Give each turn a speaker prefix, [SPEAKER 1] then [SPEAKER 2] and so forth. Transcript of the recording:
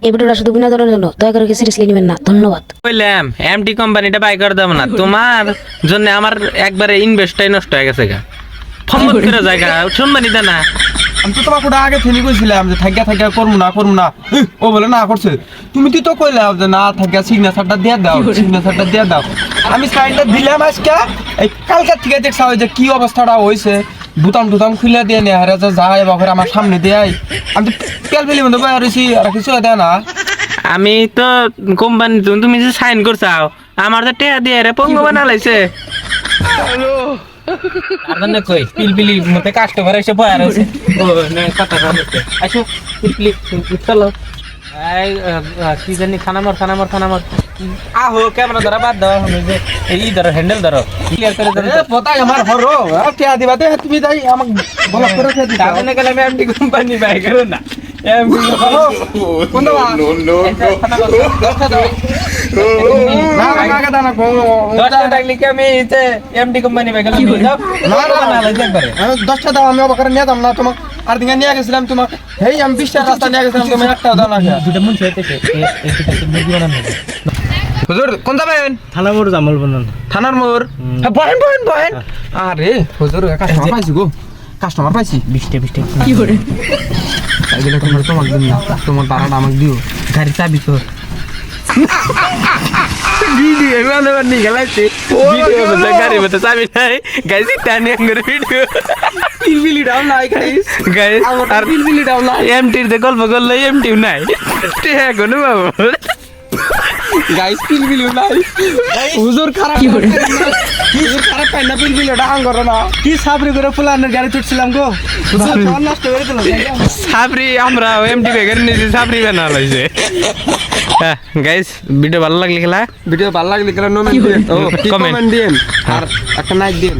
[SPEAKER 1] এই ভিডিওটা শুধু বিনোদনের জন্য, দয়া করে সিরিয়াসলি নেবেন না। ধন্যবাদ।
[SPEAKER 2] বললাম এমটি কোম্পানিটা বাই করে দেব না, তোমার জন্য আমার একবারে ইনভেস্টটাই নষ্ট হয়ে গেছে গা। ফম্বত করে জায়গা শুনবা নিতে না।
[SPEAKER 3] আমি তো তোমাকে ওটা আগে থেকে কইছিলাম যে থাকিয়া করবো না ও বলে না করছে। তুমি তো কইলাম যে না থাকিয়া সিগনেচারটা দিয়ে দাও আমি সাইনটা দিলাম আজকে। এই কালকার থেকে দেখছা ওই যে কি অবস্থাটা হয়েছে, বুতাম খুলে দিয়ে নেই হারে যায় বাপরে আমার সামনে দিয়ে আমি তো তেল ফেলি মধ্যে বাইরে রয়েছি আর কিছু দেয় না।
[SPEAKER 2] আমি তো কোম্পানি তুমি যে সাইন করছাও আমার তো টেয়া দিয়ে রে পঙ্গু বানালাইছে। আর না কই পিলপিলি মতে কাস্টমার এসে বয়ার আছে। ও না কথা বলতে আসো পিলপিলি চলো। এই কি জানি খানামর আহো ক্যামেরা ধরা বাদ দাও, আমি যে এই ধরো হ্যান্ডেল ধরো ক্লিয়ার করে ধরো।
[SPEAKER 3] পতাই আমার হরো টিয়া দিবা দে তুমি যাই আমাকে ব্লক করে দিয়ে দিবা।
[SPEAKER 2] তাহলে গেলে আমি এমডি কোম্পানি বাই করো না। এমডি
[SPEAKER 3] কোন দাও না আগে দাও না
[SPEAKER 2] দশটা থাকলে কি আমি এমডি কোম্পানি বাই করলাম দাও না লাগে একবারে
[SPEAKER 3] 10টা দাও। আমি অবাক করে নিয়ে দাম না তোমাকে আর দিন নিয়ে গেছিলাম তোমাকে। হেই আমি 20টা রাস্তা নিয়ে গেছিলাম, তুমি একটা দাও না।
[SPEAKER 2] দুটো মন চাইতেছে এই মুরগি বানানো।
[SPEAKER 3] হুজুর কোন যাবেন?
[SPEAKER 4] থানা মোড় জামাল বলুন।
[SPEAKER 3] থানার মোড়। বহেন। আরে হুজুর কাস্টমার পাইছি গো, কাস্টমার পাইছি।
[SPEAKER 4] 20টা
[SPEAKER 1] কি করে?
[SPEAKER 3] এগুলো তোমাকে দিন না, তোমার তারাটা আমাকে দিও।
[SPEAKER 2] গাড়ি চাবি তো ভিডিও বানাবার নি গেলাইছে ভিডিও বলে গাড়ি মতো চাবি নাই গাইছি টানি করে ভিডিও
[SPEAKER 3] পিলপিলি ডাউন নাই
[SPEAKER 2] গাইস আর
[SPEAKER 3] পিলপিলি ডাউন নাই।
[SPEAKER 2] এমটির যে গল্প করলে এমটিও নাই ঠিক আছে বাবু
[SPEAKER 3] গাইস পিলপিলি নাই। হুজুর খারাপ হুজুর খারাপ পাই না, পিলপিলি ডাউন করো না।
[SPEAKER 4] কি সাবরি করে ফুলানের গাড়ি তুলছিলাম গো, হুজুর ফোন নষ্ট করে দিল।
[SPEAKER 2] সাবরি আমরা এমটি বেগের নিজে সাবরি বানা লাইছে। গাইস ভিডিও ভালো লাগলে খেলা
[SPEAKER 3] ভিডিও ভালো লাগলে নমেন্ট দিন, কমেন্ট দিন আর একটা লাইক দিন।